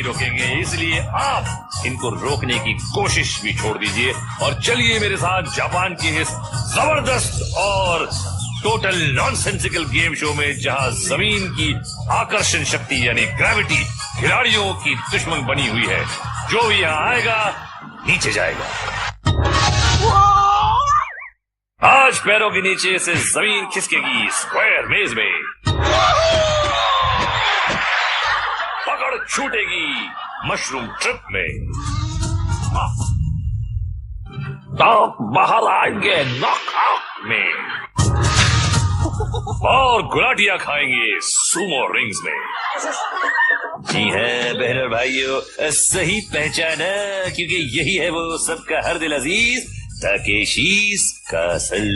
नहीं रोकेंगे, इसलिए आप इनको रोकने की कोशिश भी छोड़ दीजिए और चलिए मेरे साथ जापान के इस जबरदस्त और टोटल नॉनसेंसिकल गेम शो में, जहां जमीन की आकर्षण शक्ति यानी ग्रेविटी खिलाड़ियों की दुश्मन बनी हुई है। जो भी यहाँ आएगा नीचे जाएगा। आज पैरों के नीचे से जमीन खिसकेगी स्क्वायर मेज में, पकड़ छूटेगी मशरूम ट्रिप में, दांत बाहर आएंगे नॉकआउट में और गुलाटियां खाएंगे सुमो रिंग्स में। जी है बहनों भाइयों, सही पहचाना, क्योंकि यही है वो सबका हर दिल अजीज ताकेशीस कासल।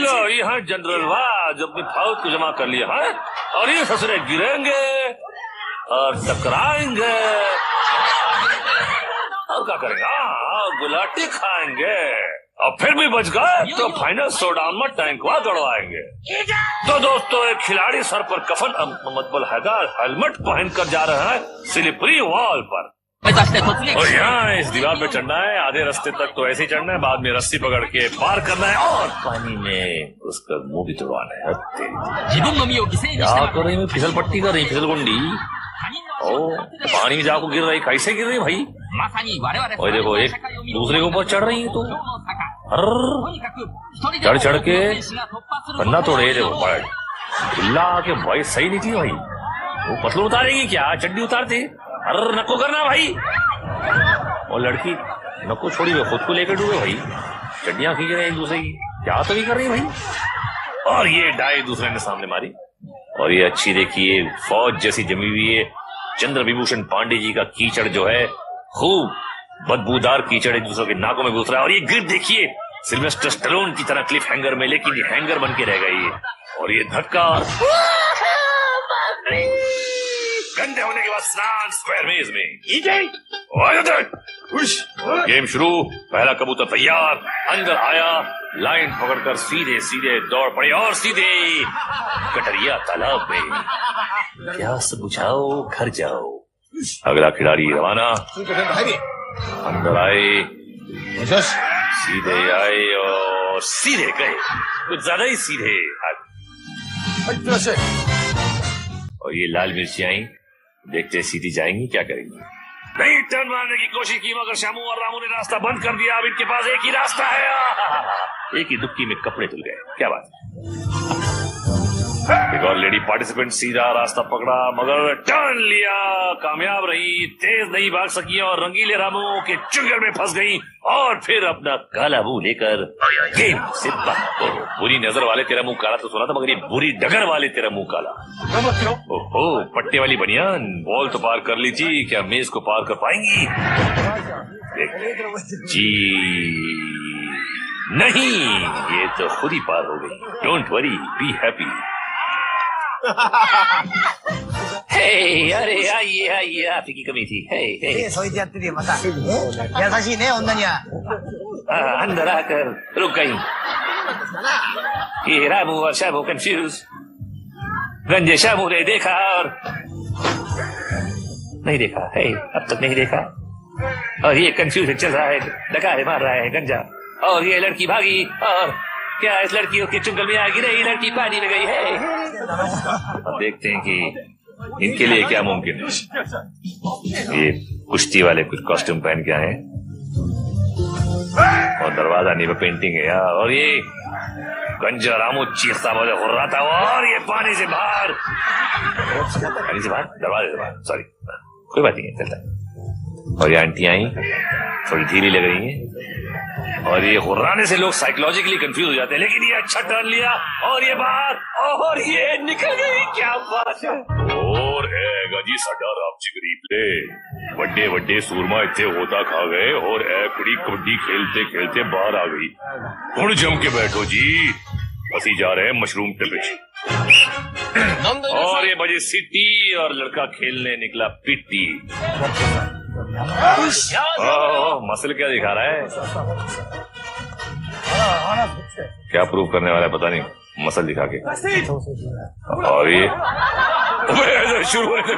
लो यहाँ जनरल वाज अपनी फौज को जमा कर लिया है और ये ससुरे गिरेंगे और टकराएंगे और क्या करेंगे, गुलाटी खाएंगे और फिर भी बच गए तो फाइनल शोडाउन में टैंकवा दौड़वाएंगे। तो दोस्तों, एक खिलाड़ी सर पर कफन मतलब हेलमेट पहनकर जा रहा है स्लिपरी वॉल पर, और यहाँ इस दीवार पे चढ़ना है। आधे रास्ते तक तो ऐसे ही चढ़ना है, बाद में रस्सी पकड़ के पार करना है और पानी में उसका मुंह भी तुड़वाना है। क्या कर रही है, फिसल पट्टी कर रही, फिसल गुंडी। ओ पानी में जाकर गिर रही, कैसे गिर रही भाई? और देखो एक दूसरे के ऊपर चढ़ रही है, तो चढ़ चढ़ के पन्ना तोड़े। देखो ढिल्ला के भाई सही निकली भाई। वो पतलू उतारेगी क्या, चड्डी उतारते? अरे नको करना भाई। और लड़की नको छोड़ी हुई, खुद को लेकर डूबे भाई। चड्डियां खींच रहे हैं एक दूसरे की, क्या तो नहीं कर रही भाई। और ये डाई दूसरे ने सामने मारी। और ये अच्छी देखिए फौज जैसी जमी हुई है। चंद्र विभूषण पांडे जी का कीचड़ जो है, खूब बदबूदार कीचड़ एक दूसरे के नाकों में घुस रहा है। और ये ग्रिप देखिए सिल्वेस्टर स्टैलोन की तरह क्लिफ हैंगर में, लेकिन ये हैंगर बन के रह गई। और ये धक्का गंदे होने के बाद स्नान स्क्वायर मेज में। गेम शुरू। पहला कबूतर तैयार, अंदर आया, लाइन पकड़कर सीधे सीधे दौड़ पड़े और सीधे कटरिया तालाब में। क्या सब बुझाओ, घर जाओ। अगला खिलाड़ी रवाना। अंदर आए, सीधे आए और सीधे गए, कुछ ज्यादा ही सीधे। और ये लाल मिर्ची आई, देखते सीधी जाएंगी, क्या करेंगी? नहीं, टर्न मारने की कोशिश की मगर शामू और रामू ने रास्ता बंद कर दिया। अब इनके पास एक ही रास्ता है। एक ही दुक्की में कपड़े धुल गए, क्या बात है। एक और लेडी पार्टिसिपेंट सीधा रास्ता पकड़ा मगर टर्न लिया, कामयाब रही, तेज नहीं भाग सकी और रंगीले रामू के चुंगल में फंस गई और फिर अपना काला मुंह लेकर गेम से बाहर। बुरी नजर वाले तेरा मुंह काला तो सुना था, मगर ये बुरी डगर वाले तेरा मुंह काला। ओहो, पट्टे वाली बनियान, बॉल तो पार कर ली थी, क्या मेज को पार कर पाएंगी? जी नहीं, ये तो खुद ही पार हो गई। Don't worry, be happy. Hey, अरे आइए आइए, आप ही की कमी थी। अंदर आकर रुक गई। ये रामू और शामू कंफ्यूज। गंजे शामू ने देखा और नहीं देखा है, अब तक नहीं देखा। और ये कंफ्यूजन चल रहा है, डकारे मार रहा है गंजा। और ये लड़की भागी और क्या इस लड़की के चुंगल में आएगी? नहीं, लड़की पानी में गई है। अब देखते हैं कि इनके लिए क्या मुमकिन है। ये कुश्ती वाले कुछ कॉस्ट्यूम पहन के आए और दरवाजा नहीं पे पेंटिंग है यार। और ये गंजा रामू चीखता बोले हो रहा था और ये पानी से बाहर, दरवाजे से बाहर, सॉरी, कोई बात नहीं है, चलता है। और ये आंटी आई, थोड़ी धीरे लग रही है और ये हुर्राने से लोग साइकोलॉजिकली कंफ्यूज हो जाते हैं, लेकिन ये अच्छा टर्न लिया और ये बाहर और ये निकल गई। क्या बात है। और है गाजी साडा रामची गरीब ले बड़े बड़े सूरमा इतने होता खा गए और ए कुड़ी कबड्डी खेलते खेलते बाहर आ गई। थोड़ी जम के बैठो जी, बसी जा रहे हैं मशरूम टिपिच। और ये बजे सिटी और लड़का खेलने निकला पिट्टी। मसल क्या दिखा रहा है? क्या प्रूव करने वाला है पता नहीं, मसल दिखा के। और ये शुरू होने से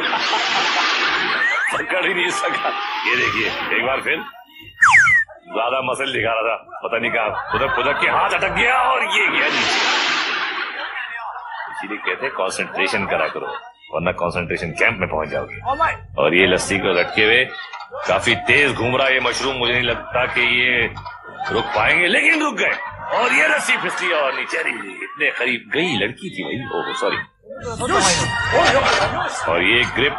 पकड़ ही नहीं सका। ये देखिए एक बार फिर ज्यादा मसल दिखा रहा था, पता नहीं कहा खुदक के हाथ अटक गया और ये गया नीचे। इसीलिए कहते हैं कंसंट्रेशन करा करो, वरना कंसंट्रेशन कैंप में पहुंच जाओगे। और ये लस्सी को लटके हुए काफी तेज घूम रहा है ये मशरूम, मुझे नहीं लगता कि ये रुक पाएंगे, लेकिन रुक गए और ये रस्सी फिसली और नीचे इतने करीब गई। लड़की थी भाई, ओह सॉरी। और ये ग्रिप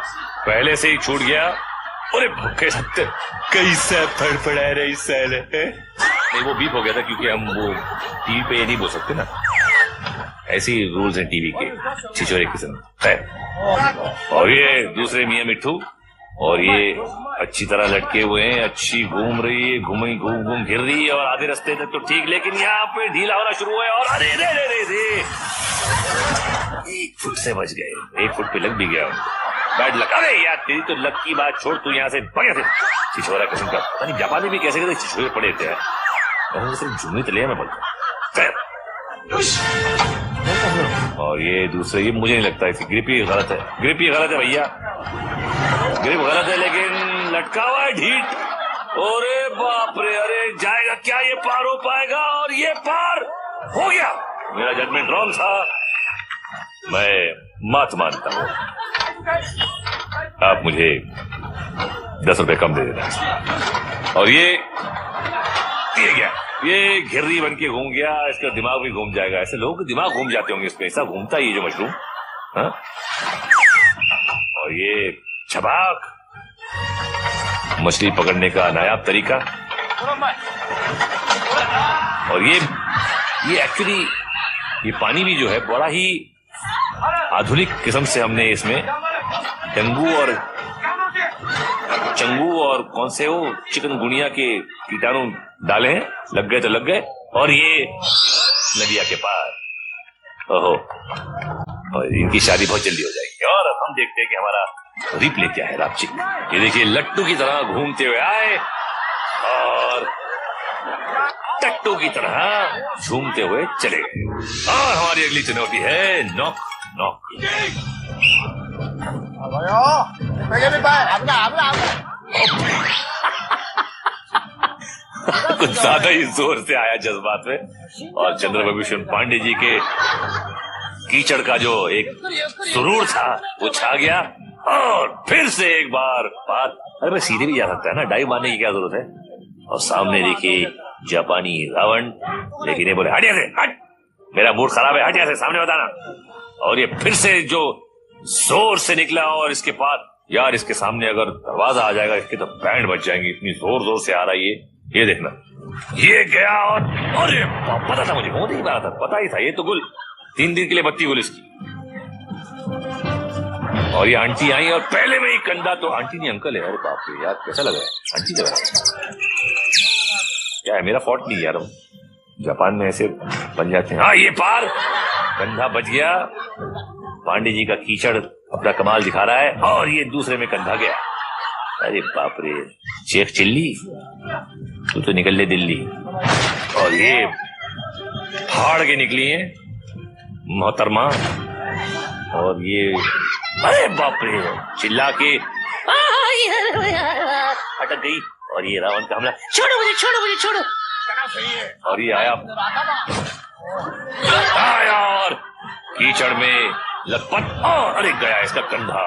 पहले से ही छूट गया। अरे भूखे सत्य कैसे फड़फड़ा रही सैले। नहीं वो बीप हो गया था क्योंकि हम वो टीवी पे ये नहीं बोल सकते ना, ऐसे ही रूल्स हैं टीवी के, छिछोरे किस्म। खैर, और ये दूसरे मियां मिट्ठू, और ये अच्छी तरह लटके हुए हैं, अच्छी घूम रही है, घूम घूम घिर रही है और आधे रास्ते तक तो ठीक, लेकिन यहाँ पे ढीला होना शुरू हुआ है और अरे रे रे रे रे 1 फुट से बच गए, 1 फुट पे लग भी गया उनको। Bad luck. अरे यार तेरी तो लक की बात छोड़, तू यहाँ से बढ़िया से छिछोरा किस्म का, पता नहीं जापान में भी कैसे कैसे छिछोरे पड़े थे यार, सिर्फ झुमरी तले में बोलता। और ये दूसरे, ये मुझे नहीं लगता इसकी ग्रिप ही गलत है, ग्रिप ही गलत है भैया, ग्रिप गलत है, लेकिन लटका हुआ है ढीठ। अरे बाप रे, अरे जाएगा क्या ये, पार हो पाएगा? और ये पार हो गया। मेरा जजमेंट रॉन्ग था, मैं मात मानता हूँ। आप मुझे 10 रुपए कम दे देना। और ये गया, ये घिर्री बन के घूम गया, इसका दिमाग भी घूम जाएगा। ऐसे लोगों के दिमाग घूम जाते होंगे, इसमें ऐसा घूमता ही है जो मशरूम। हाँ? और ये छबाक, मछली पकड़ने का नायाब तरीका। और ये एक्चुअली ये पानी भी जो है बड़ा ही आधुनिक किस्म से हमने इसमें चंगू और कौन से वो चिकनगुनिया के कीटाणु डाले हैं, लग गए तो लग गए। और ये नदिया के पार, ओहो, और इनकी शादी बहुत जल्दी हो जाएगी। और अब हम देखते हैं कि हमारा रिप्ले क्या है रापचिक। ये देखिए लट्टू की तरह घूमते हुए आए और टट्टू की तरह झूमते हुए चले गए। और हमारी अगली चुनौती है नॉक नॉक। कुछ ज्यादा ही जोर से आया जज्बात में, और चंद्रभूषण पांडे जी के कीचड़ का जो एक सुरूर था वो छा गया। और फिर से एक बार बात, अरे मैं सीधे भी जा सकता है ना, डाइव मारने की क्या जरूरत है। और सामने देखिए जापानी रावण, लेकिन ये बोले हट यहाँ से, हट, मेरा मूड खराब है, हट यहाँ से, सामने बताना। और ये फिर से जो जोर से निकला, और इसके पास यार इसके सामने अगर दरवाजा आ जाएगा इसके तो बैंड बच जाएंगे, इतनी जोर जोर से आ रहा है ये देखना। ये गया और अरे पता था मुझे, वो नहीं पता था, पता ही था, ये तो गुल 3 दिन के लिए बत्ती गुल इसकी। और ये आंटी आई और पहले में ही कंधा, तो आंटी नहीं अंकल है। अरे बाप रे यार कैसा लग रहा है, आंटी लग रहा है क्या है, मेरा फॉल्ट नहीं यार, जापान में ऐसे बन जाते हैं। हाँ ये पार, कंधा बच गया, पांडे जी का कीचड़ अपना कमाल दिखा रहा है, और ये दूसरे में कंधा गया। अरे बाप रे, शेख चिल्ली तू तो निकल ले दिल्ली। और ये फाड़ के निकली है मोहतरमा, और ये अरे बाप रे चिल्ला के अटक गई। और ये रावण का हमला, छोड़ो मुझे, छोड़ो मुझे, छोड़ो। और ये आया और कीचड़ में लपट, और अरे गया इसका कंधा।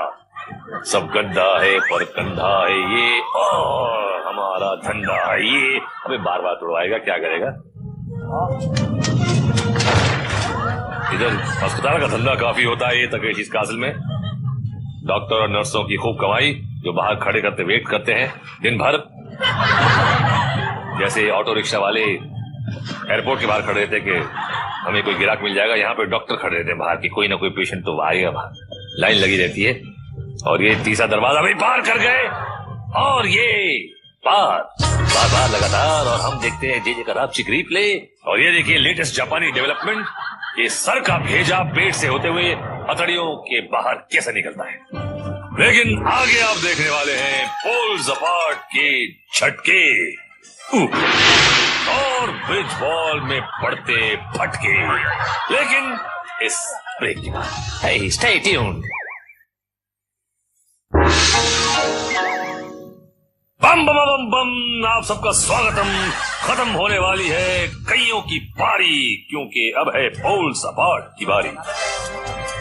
सब गंदा है पर कंधा है ये, और हमारा धंधा है ये। अबे बार बार तोड़वाएगा, क्या करेगा। इधर अस्पताल का धंधा काफी होता है ये तकेशीस कासिल में, डॉक्टर और नर्सों की खूब कमाई, जो बाहर खड़े करते वेट करते हैं दिन भर। जैसे ऑटो रिक्शा वाले एयरपोर्ट के बाहर खड़े रहते कि हमें कोई गिराक मिल जाएगा, यहाँ पे डॉक्टर खड़े रहते हैं बाहर की, कोई ना कोई पेशेंट तो आएगा बाहर, लाइन लगी रहती है। और ये तीसरा दरवाजा भी पार कर गए, और ये पार बार बार लगातार। और हम देखते हैं जे का रापचिक रिप्ले। और ये देखिए लेटेस्ट जापानी डेवलपमेंट, ये सर का भेजा पेट से होते हुए हथड़ियों के बाहर कैसे निकलता है। लेकिन आगे आप देखने वाले हैं पोल्स अपार्ट के झटके। और ब्रिज बॉल में पड़ते फटके, लेकिन इस ब्रेक के बाद hey, stay tuned. बम बम बम बम, आप सबका स्वागतम। खत्म होने वाली है कईयों की पारी, क्योंकि अब है पोल सपाट की बारी।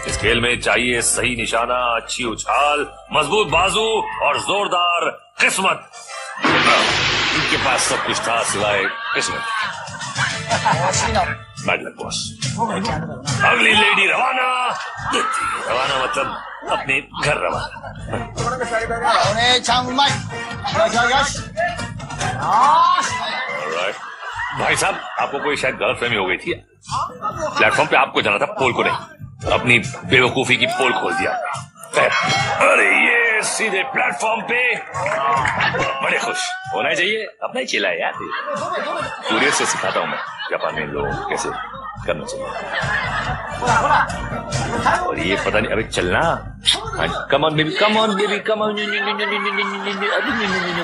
इस खेल में चाहिए सही निशाना, अच्छी उछाल, मजबूत बाजू और जोरदार किस्मत। इनके पास सब कुछ था सिवाय किस्मत। Bad luck boss. अगली लेडी रवाना। रवाना मतलब अपने घर रवाना। भाई साहब, आपको कोई शायद गलतफहमी हो गई थी। प्लेटफॉर्म पे आपको जाना था, पोल को नहीं। अपनी बेवकूफी की पोल खोल दिया। अरे ये सीधे प्लेटफॉर्म पे। बड़े खुश होना चाहिए, अपना ही चिल्ला है यार। सूर्य से सिखाता हूँ मैं जापान में लोग कैसे करना चाहिए। और ये पता नहीं, अबे चलना। Come on baby, come on baby, come on.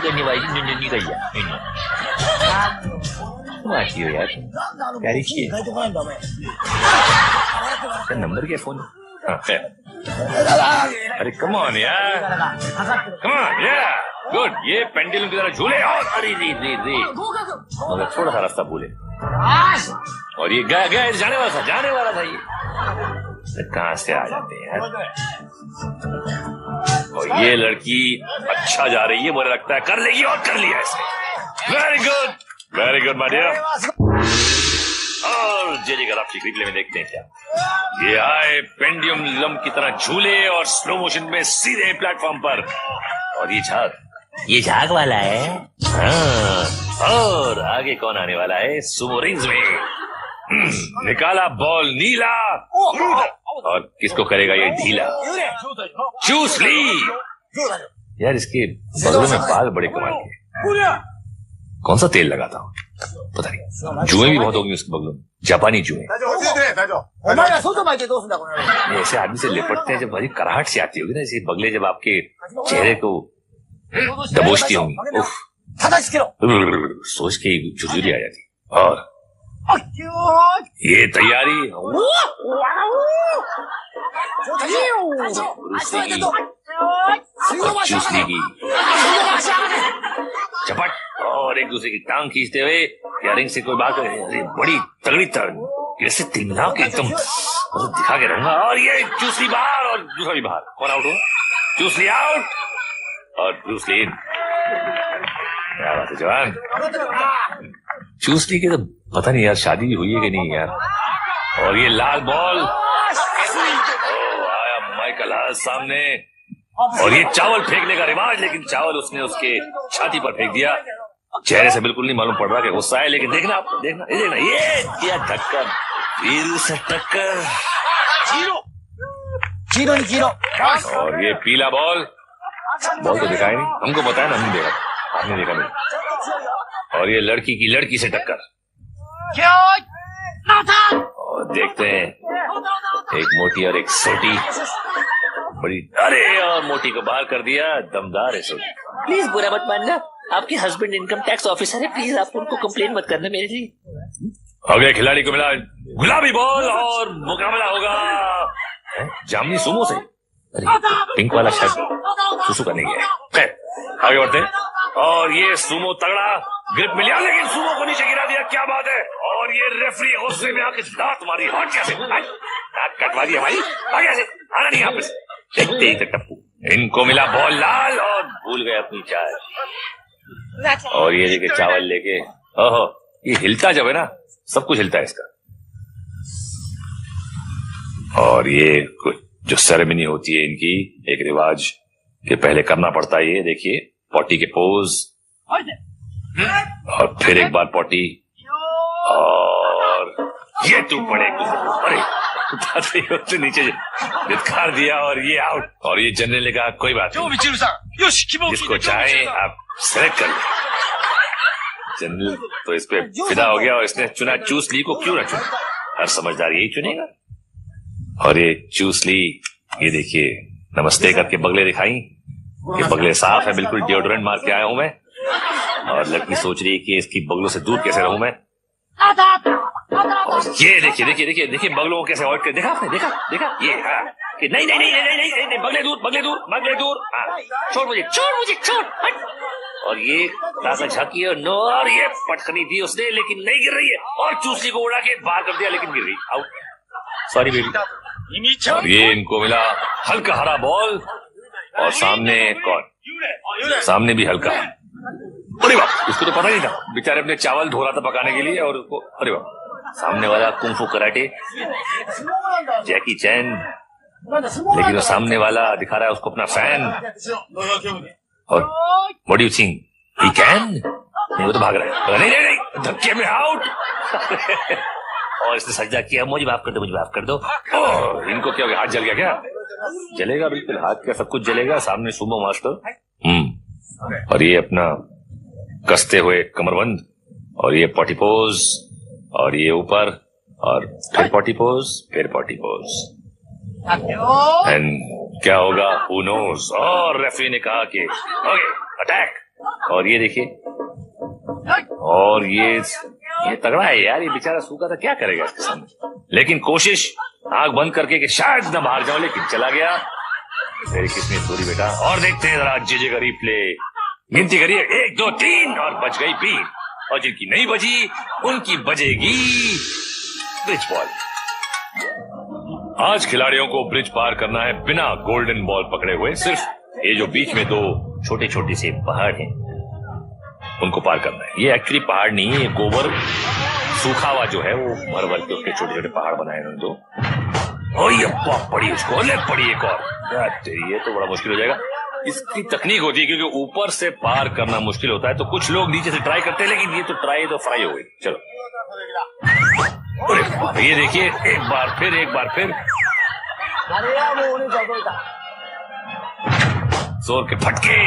करने वाली आती हो यार, प्यारी चीज। नंबर क्या फोन? अरे कम ऑन यार, कम ऑन यार, गुड। ये पेंडुलम की तरह झूले। और अरे रे रे रे, मगर थोड़ा सा रास्ता भूले। और ये गया जाने वाला था ये। कहां से आ जाते हैं यार। और ये लड़की अच्छा जा रही है, मुझे लगता है कर लेगी, और कर लिया इसने। Very good my dear. और जेली का आपकी रिप्ले में देखते हैं क्या ये आए पेंडुलम की तरह झूले और स्लो मोशन में सीधे प्लेटफॉर्म पर। और ये झाग वाला है। हाँ, और आगे कौन आने वाला है सुमो रिंग्स में। निकाला बॉल नीला, और किसको करेगा ये ढीला। चूस ली। यार इसके बगलों में बाल बड़े कमाल के। कौन सा तेल लगाता हूँ पता नहीं। जुएं भी बहुत होंगी उसके बगलों में, जापानी जुएं। ऐसे आदमी से लिपटते हैं जब भारी कराहट से आती होगी ना, ऐसे बगले जब आपके चेहरे को दबोचती होंगी। उफ, सोच के झुरझुरी आ जाती। और ये तैयारी चूसने की चपट, और एक दूसरे की टांग खींचते हुए या रिंग से कोई बात करे, बड़ी तगड़ी ऐसे तिलमिला के एकदम दिखा के रहूंगा। और ये चूसली बाहर और दूसरा भी बाहर। कौन आउट हुआ? चूसली आउट और ब्रूसली इन। क्या बात है जवान। चूसली के तो पता नहीं यार शादी भी हुई है कि नहीं यार। और ये लाल बॉल, आया माइकल हास सामने। और ये चावल फेंकने का रिवाज, लेकिन चावल उसने उसके छाती पर फेंक दिया। चेहरे से बिल्कुल नहीं मालूम पड़ रहा कि गुस्सा है, लेकिन देखना ये क्या टक्कर, वीरू से टक्कर। जीरो। और ये पीला बॉल तो दिखाई नहीं हमको, बताया ना, हमने देखा, आपने देखा नहीं। और ये लड़की की लड़की से टक्कर। और देखते हैं एक मोटी और एक सोटी। बड़ी, अरे और मोटी को बाहर कर दिया, दमदार है सोटी। प्लीज बुरा मत मानना, आपके हस्बैंड इनकम टैक्स ऑफिसर है, प्लीज आप उनको कंप्लेन मत करना मेरे लिए। अगले खिलाड़ी को मिला गुलाबी बॉल और मुकाबला होगा जामनी सुमो से। अरे पिंक वाला शायद सुसु करने गया है। आगे बढ़ते हैं। और ये सुमो तगड़ा ग्रिप में लिया, लेकिन सुमो को नीचे गिरा दिया। क्या बात है। और ये रेफरी गुस्से में आके दांत मारी। हट कैसे, दांत कटवा दी हमारी। आगे से आना नहीं यहाँ पे। देखते ही तक टप्पू, इनको मिला बॉल लाल और भूल गए अपनी चाय। और ये देखे चावल लेके, ओहो ये हिलता जब है ना, सब कुछ हिलता है इसका। और ये जो सेरेमनी होती है इनकी, एक रिवाज के पहले करना पड़ता है। ये देखिए पॉटी के पोज, और फिर एक बार पॉटी, और ये तू पड़े। अरे नीचे धिक्कार दिया और ये आउट। और ये जनरल ने कहा कोई बात नहीं, जिसको चाहे आप सेलेक्ट कर ले। जनरल तो इस पे फिदा हो गया और इसने चुना चूस ली को। क्यों ना चुना, हर समझदार यही चुनेगा। और ये चूस ली, ये देखिए नमस्ते करके बगले दिखाई। ये बगले साफ है, बिल्कुल डिओड्रेंट मार के आया हूं मैं। और लड़की सोच रही है कि इसकी बगलों से दूर कैसे रहूं मैं। और ये देखिए देखिए देखिए देखिए बगलों को कैसे अवॉइड कर, देखा आपने, देखा देखा ये हाँ, कि नहीं नहीं नहीं नहीं नहीं नहीं बगले दूर बगले दूर बगले दूर, छोड़ मुझे हट। और ये ताकत झाकी और नो, और ये पटखनी दी उसने लेकिन नहीं गिर रही है, और चूसनी को उड़ा के बाहर कर दिया लेकिन गिर गई, आउट, सॉरी बेबी। और ये इनको मिला हल्का हरा बॉल, और सामने कौन, सामने भी हल्का, अरे बाप, इसको तो पता नहीं था, बेचारे अपने चावल धो रहा था पकाने के लिए, और उसको अरे बाप, सामने वाला कुंफू कराटे जैकी चैन, लेकिन वो सामने वाला दिखा रहा है उसको अपना फैन। और what do you think he can, नहीं वो तो भाग रहा है, नहीं नहीं नहीं धक्के में आउट। और इसने सज्जा किया, मुझे माफ कर दो, मुझे माफ कर दो। इनको क्या हो गया, हाथ जल गया क्या? जलेगा बिल्कुल, हाथ का सब कुछ जलेगा, सामने सुमो मास्टर। और ये अपना कसते हुए कमरबंद, और ये पॉटी पोज, और ये ऊपर, और फिर पॉटी पोज, फिर पॉटी पोज, एंड क्या होगा हू नोज। और रेफरी ने कहा कि ओके अटैक। और ये देखिए, और ये तगड़ा है यार, ये बेचारा सूखा था, क्या करेगा इसके सामने, लेकिन कोशिश आंख बंद करके कि शायद न बाहर जाओ, लेकिन चला गया। तेरी कितनी दूरी बेटा। और देखते हैं जरा जेजे का रिप्ले, गिनती करिए 1 2 3, और बच गई 3, और जिनकी नहीं बजी उनकी बजेगी ब्रिज बॉल। आज खिलाड़ियों को ब्रिज पार करना है बिना गोल्डन बॉल पकड़े हुए, सिर्फ ये जो बीच में 2 छोटे छोटे से पहाड़ हैं उनको पार करना है। ये एक्चुअली पहाड़ नहीं है, ये गोबर सूखा हुआ जो है वो भर भर के उसके छोटे छोटे पहाड़ बनाए उन्होंने दो। और ये पड़ी उसको, अलग पड़ी एक और, ये तो बड़ा मुश्किल हो जाएगा। इसकी तकनीक होती है क्योंकि ऊपर से पार करना मुश्किल होता है, तो कुछ लोग नीचे से ट्राई करते हैं, लेकिन ये तो ट्राई तो फ्राई हो गई। चलो ये देखिए, एक बार फिर जोर के फटके,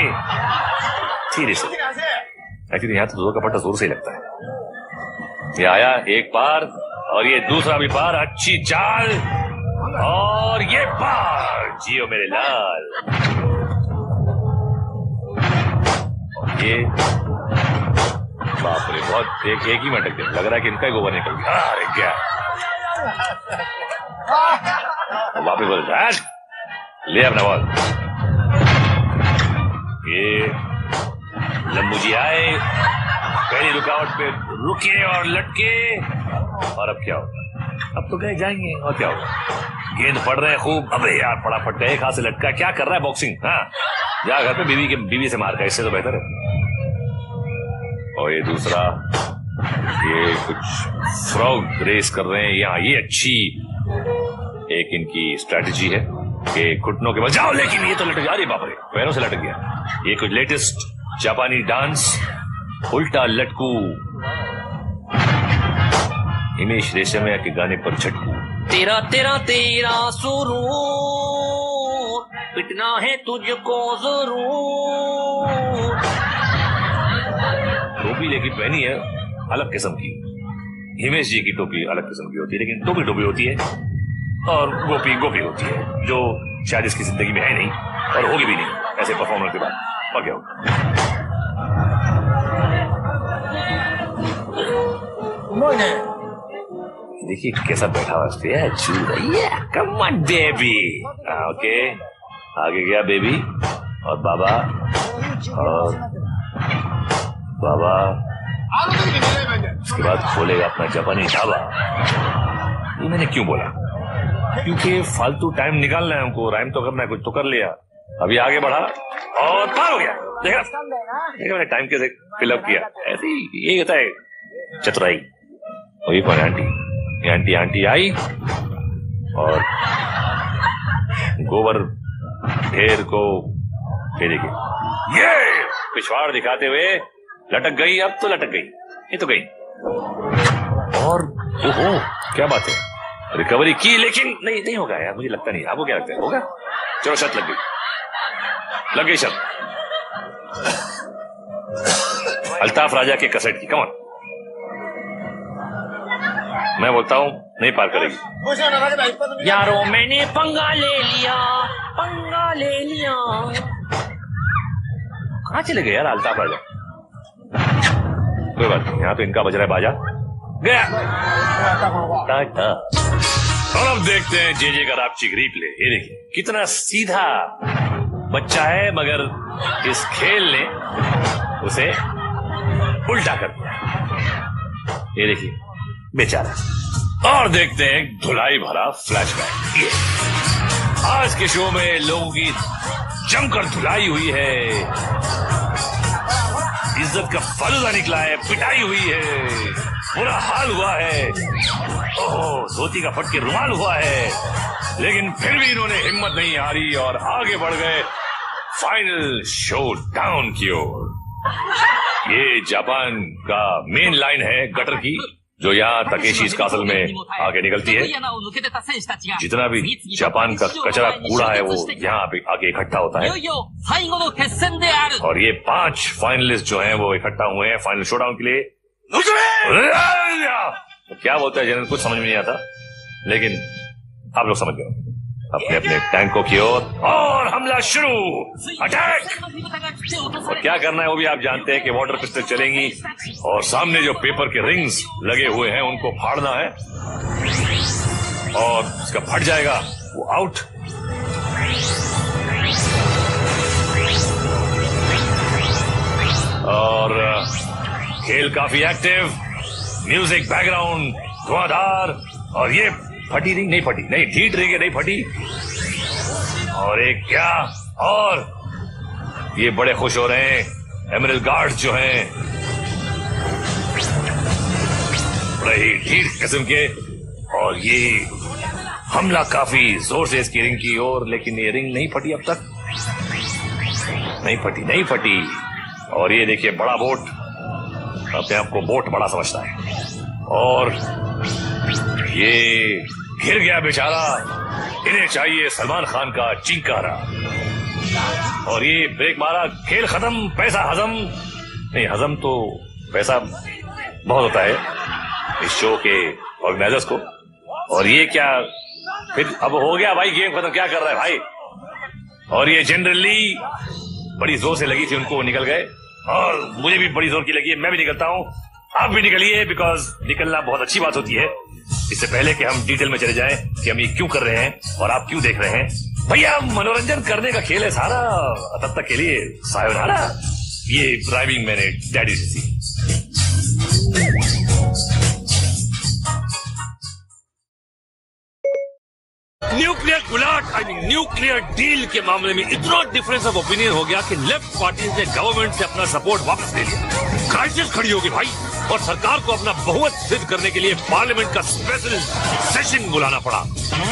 धीरे से, एक्चुअली यहाँ तो जोर का फटका जोर से ही लगता है। ये आया एक पार, और ये दूसरा भी पार, अच्छी चाल, और ये पार, जियो मेरे लाल। और ये बाप रे, बहुत एक ही में अटक गया, लग रहा है कि इनका ही गोबर निकल गया। अरे क्या वापिस बोल, ले अपना बॉल। ये लंबू जी आए, पहली रुकावट पे रुके और लटके, और अब क्या होगा, अब तो गए जाएंगे, और क्या होगा, गेंद पड़ रहे हैं खूब। अबे यार पड़ा फटका, एक हाथ से लटका, क्या कर रहा है बॉक्सिंग, हाँ जा घर पे बीवी से मार का, इससे तो बेहतर है। और ये दूसरा, ये कुछ फ्रॉग रेस कर रहे हैं यहाँ, ये अच्छी एक इनकी स्ट्रैटेजी है कि घुटनों के बल जाओ, लेकिन ये तो लटक गया, अरे बाप रे, पैरों से लटक गया। ये कुछ लेटेस्ट जापानी डांस, उल्टा लटकू, हिमेश रेशमिया के गाने पर झटकू। तेरा तेरा तेरा सुरूर, पिटना है तुझको जरूर। टोपी लेकिन पहनी है अलग किस्म की, हिमेश जी की टोपी अलग किस्म की होती है, लेकिन टोपी होती है, और गोपी होती है, जो शायद इसकी जिंदगी में है नहीं और होगी भी नहीं ऐसे परफॉर्मेंस के बाद। और क्या होगा, देखिए कैसा बैठा हुआ है, कम ऑन बेबी, ओके, आगे गया बेबी, और बाबा, और बाबा, उसके बाद खोलेगा अपना जापानी ढाबा। ये मैंने क्यों बोला, क्योंकि फालतू टाइम निकालना है हमको, राइम तो करना है, कुछ तो कर लिया। अभी आगे बढ़ा और पार हो गया, देखा मैंने टाइम कैसे फिलअप किया, ऐसे ही यही होता है चतुराई। और ये कौन आंटी, आंटी आई और गोबर ढेर को देखिए, ये पिछवाड़ दिखाते हुए लटक गई, अब तो लटक गई, ये तो गई। और ओहो क्या बात है, रिकवरी की, लेकिन नहीं होगा यार, मुझे लगता नहीं। आपको क्या लगता है, होगा? चलो शर्त लग गई शर्त अल्ताफ राजा के कसट की, कमॉन, मैं बोलता हूं नहीं पार करेगी। यारों मैंने पंगा ले लिया। कहां चले गए यार अल्ताफ राजा? कोई बात नहीं, यहाँ तो इनका बज रहा है बाजा। गया टाटा। और अब देखते हैं जे का रापची की रीप्ले। ये देखिए कितना सीधा बच्चा है, मगर इस खेल ने उसे उल्टा कर दिया। ये देखिए बेचारा। और देखते हैं धुलाई भरा फ्लैशबैक। ये आज के शो में लोगों की जमकर धुलाई हुई है, इज्जत का फालूदा निकला है, पिटाई हुई है, बुरा हाल हुआ है, ओहो धोती का फट के रुमाल हुआ है, लेकिन फिर भी इन्होंने हिम्मत नहीं हारी और आगे बढ़ गए फाइनल शो डाउन की ओर। ये जापान का मेन लाइन है गटर की, जो यहाँ तकेशी कासल में आगे निकलती है। जितना भी जापान का कचरा कूड़ा है वो यहाँ पे आगे इकट्ठा होता है। और ये 5 फाइनलिस्ट जो हैं वो इकट्ठा हुए हैं फाइनल शोडाउन के लिए। तो क्या बोलता है जनरल, कुछ समझ में नहीं आता, लेकिन आप लोग समझ गए। अपने अपने टैंकों की ओर और हमला शुरू, अटैक। और क्या करना है वो भी आप जानते हैं कि वाटर पिस्टल चलेंगी और सामने जो पेपर के रिंग्स लगे हुए हैं उनको फाड़ना है, और इसका फट जाएगा वो आउट। और खेल काफी एक्टिव, म्यूजिक बैकग्राउंड धुआंधार, और ये फटी रिंग नहीं फटी, नहीं ढीठ रिंग नहीं फटी, और एक क्या, और ये बड़े खुश हो रहे हैं एमरल्ड गार्ड्स जो हैं, बड़े ही ढीठ किस्म के। और ये हमला काफी जोर से इसकी रिंग की ओर, लेकिन ये रिंग नहीं फटी अब तक, नहीं फटी। और ये देखिए बड़ा बोट, अपने आप को बोट बड़ा समझता है, और ये गिर गया बेचारा। इन्हें चाहिए सलमान खान का चिंकारा। और ये ब्रेक मारा, खेल खत्म, पैसा हजम नहीं, हजम तो पैसा बहुत होता है इस शो के ऑर्गेनाइजर्स को। और ये क्या फिर अब हो गया भाई, गेम खत्म, क्या कर रहा है भाई। और ये जनरली बड़ी जोर से लगी थी उनको, निकल गए, और मुझे भी बड़ी जोर की लगी है, मैं भी निकलता हूं, आप भी निकलिए, बिकॉज निकलना बहुत अच्छी बात होती है। इससे पहले कि हम डिटेल में चले जाएं कि हम ये क्यों कर रहे हैं और आप क्यों देख रहे हैं, भैया मनोरंजन करने का खेल है सारा, तब तक के लिए सायोनारा। ये ड्राइविंग मैंने डैडी से सीखी। न्यूक्लियर गुलाट न्यूक्लियर डील के मामले में इतना डिफरेंस ऑफ ओपिनियन हो गया कि लेफ्ट पार्टी ने गवर्नमेंट से अपना सपोर्ट वापस ले लिया। क्राइसिस खड़ी होगी भाई, और सरकार को अपना बहुमत सिद्ध करने के लिए पार्लियामेंट का स्पेशल सेशन बुलाना पड़ा,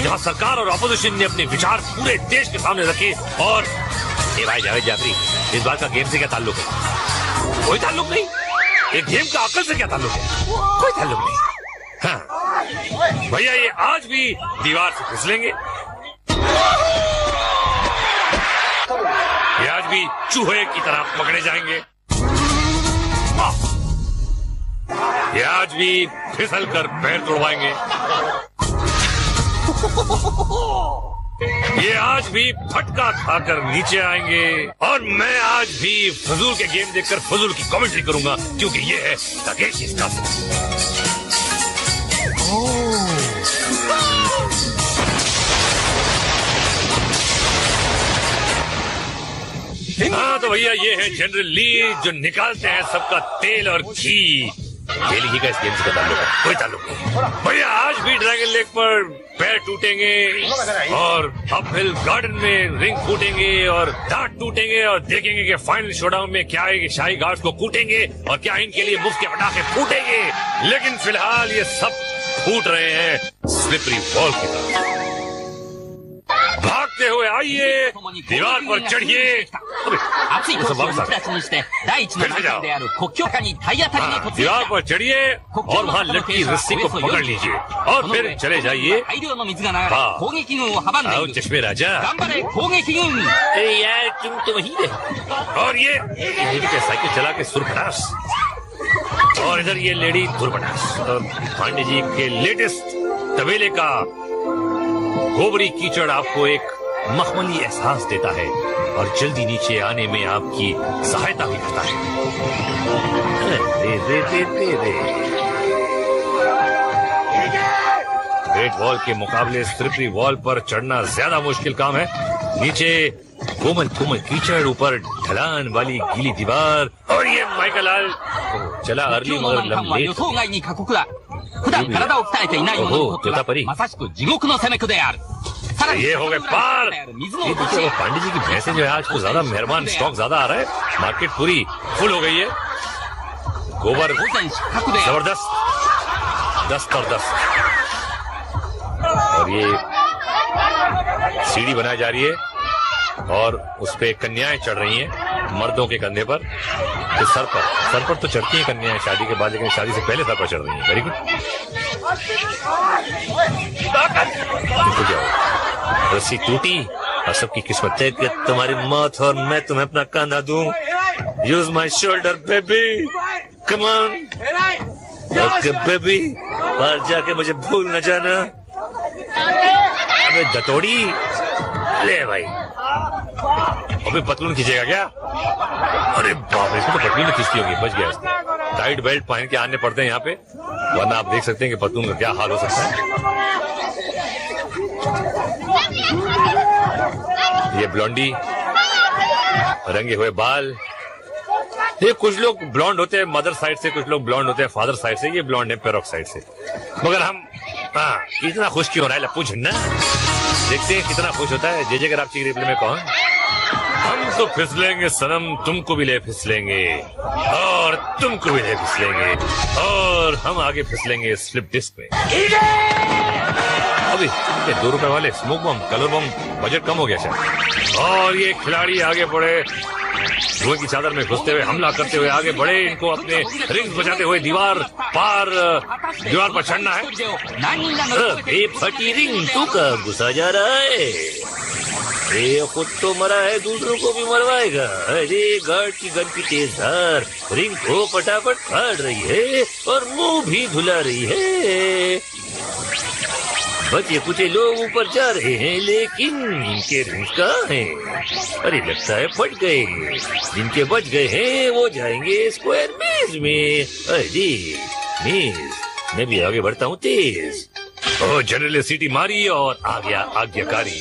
जहां सरकार और अपोजिशन ने अपने विचार पूरे देश के सामने रखे। और ए भाई जावेद जाफरी, इस बात का गेम से क्या ताल्लुक है? कोई ताल्लुक नहीं। एक गेम का अकल से क्या ताल्लुक है? कोई ताल्लुक नहीं। हाँ भैया, ये आज भी दीवार से फिसलेंगे, ये आज भी चूहे की तरह पकड़े जाएंगे, ये आज भी फिसल कर पैर तोड़वाएंगे, ये आज भी फटका खाकर नीचे आएंगे, और मैं आज भी फजूल के गेम देखकर फजूल की कमेंट्री करूंगा, क्योंकि ये है तकेशी कासल। हाँ तो भैया ये है जनरल ली, जो निकालते हैं सबका तेल और घी। खेल ही का इस गेम से ताल्लुक है? कोई ताल्लुक नहीं भैया। आज भी ड्रैगन लेक पर पैर टूटेंगे, और अपहिल गार्डन में रिंग फूटेंगे, और दांत टूटेंगे, और देखेंगे कि फाइनल शोडाउन में क्या है कि शाही गार्ड्स को कूटेंगे, और क्या इनके लिए मुफ्त के पटाखे फूटेंगे। लेकिन फिलहाल ये सब फूट रहे हैं स्लिपरी वॉल की तरफ। भागते हुए आइए, दीवार पर चढ़िए, दीवार पर चढ़िए, और वहाँ लटकी रस्सी को पकड़ लीजिए, और फिर चले जाइए। आओ चश्मे राजा, यार तुम तो वही रहे। और ये साइकिल चला के सुरपटास, और इधर ये लेडी दुर्पटास। पांडे जी के लेटेस्ट तबेले का गोबरी कीचड़ आपको एक मखमली एहसास देता है, और जल्दी नीचे आने में आपकी सहायता भी करता है। रे रे रे रे रे। ग्रेट वॉल के मुकाबले स्लिपरी वॉल पर चढ़ना ज्यादा मुश्किल काम है। नीचे कोमल कोमल कीचड़, ऊपर ढलान वाली गीली दीवार, और ये माइकल आल चला अर्ली मगर लंबे। ये हो गए पार। ये देखिए वो पांडे जी की भैंसे जो है आज को ज्यादा मेहरबान, स्टॉक ज्यादा आ रहा है, मार्केट पूरी फुल हो गई है। गोबर जबरदस्त, 10 और 10। और ये सीढ़ी बनाई जा रही है और उस पे कन्याएं चढ़ रही हैं मर्दों के कंधे पर। तो सर पर तो चढ़ती हैं कन्याएं शादी के बाद, लेकिन शादी से पहले सर पर चढ़ रही हैं। Very good. देखो क्या हो, रस्सी टूटी और सबकी किस्मत है कि तुम्हारी मौत और मैं तुम्हें अपना कंधा दूं। Use my shoulder baby, come on okay baby, बाहर जाके मुझे भूल न जाना। अबे दतोड़ी ले भाई, अबे पतलून खींचेगा क्या? अरे बाप रे, इसको तो पतलून खींचती होगी। बच गया इसको। टाइट बेल्ट पहन के आने पड़ते हैं यहाँ पे, वरना आप देख सकते हैं कि पतलून का क्या हाल हो सकता है। ये ब्लॉन्डी, रंगे हुए बाल। ये कुछ लोग ब्लॉन्ड होते हैं मदर साइड से, कुछ लोग ब्लॉन्ड होते हैं फादर साइड से। ये ब्लॉन्ड है पेरोक साइड से। मगर हम इतना खुश क्यों हो रहा है लप्पू झन्ना? देखते हैं कितना खुश होता है जे कराची रिप्ले में। कौन? हम तो फिसलेंगे सनम, तुमको भी ले फिसलेंगे और तुमको भी ले फिसलेंगे और हम आगे फिसलेंगे स्लिप डिस्क पे। अभी ये 2 रुपए वाले स्मोक बम, कलर बम, बजट कम हो गया शायद। और ये खिलाड़ी आगे बढ़े, धुएं की चादर में घुसते हुए, हमला करते हुए आगे बढ़े। इनको अपने रिंग्स बजाते हुए दीवार पर चढ़ना है। फटी रिंग तू का घुसा जा रहा है, ये खुद तो मरा है, दूसरों को भी मरवाएगा। अरे गार्ड की गन की तेज धार रिंग को फटाफट फाड़ रही है और मुंह भी धुला रही है। बचे कुछ लोग ऊपर जा रहे हैं, लेकिन इनके रिंग्स कहाँ हैं? अरे लगता है फट गए। जिनके बच गए हैं वो जाएंगे स्क्वायर मेज में। अरे मेज, मैं भी आगे बढ़ता हूँ तेज। और जनरल ने सीटी मारी और आ गया आज्ञाकारी।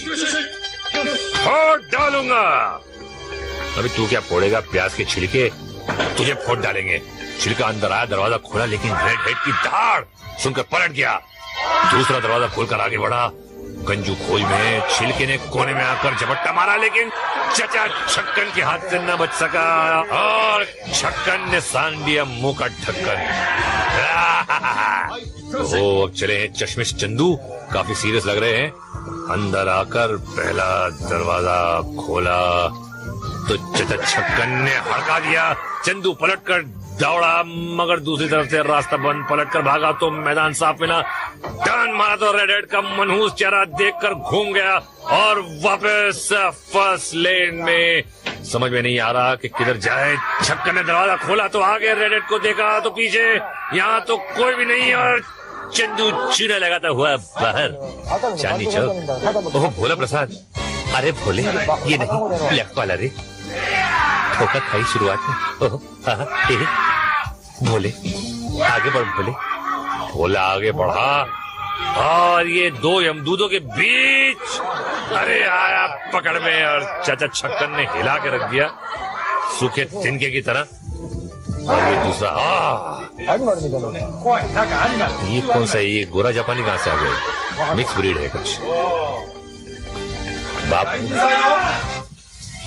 फोड़ डालूंगा। अभी तू क्या फोड़ेगा? प्याज के छिलके तुझे फोड़ डालेंगे। छिलका अंदर आया, दरवाजा खोला, लेकिन रेड हेड की धाड़ सुनकर पलट गया। दूसरा दरवाजा खोलकर आगे बढ़ा। गंजू खोज में छिलके ने कोने में आकर झपट्टा मारा, लेकिन चचा छक्कन के हाथ से न बच सका और छक्कन ने सान दिया मुंह का ढक्कन। ओ अब चले हैं चश्मिश चंदू, काफी सीरियस लग रहे हैं। अंदर आकर पहला दरवाजा खोला तो चचा छक्कन ने हड़का दिया। चंदू पलटकर दौड़ा, मगर दूसरी तरफ से रास्ता बंद। पलटकर भागा तो मैदान साफ मिला। टर्न मारा तो रेड हेड का मनहूस चेहरा देखकर घूम गया और वापस फर्स्ट लेन में। समझ में नहीं आ रहा कि किधर जाए। छक्कन ने दरवाजा खोला तो आगे, रेड हेड को देखा तो पीछे, यहाँ तो कोई भी नहीं और चंदू चूना लगाता हुआ बाहर। चांदनी चौक। ओह भोला प्रसाद, अरे भोले ये नहीं लेफ्ट वाला रे, ठोका खाई शुरुआत में। ओह भोले आगे बढ़ भोले। भोला आगे बढ़ा और ये 2 यमदूतों के बीच अरे आया पकड़ में और चाचा छक्कन ने हिला के रख दिया सूखे तिनके की तरह। और ये दूसरा ये कौन सा है? ये गोरा जापानी कहाँ से आ गया? मिक्स ब्रीड है कुछ। बाप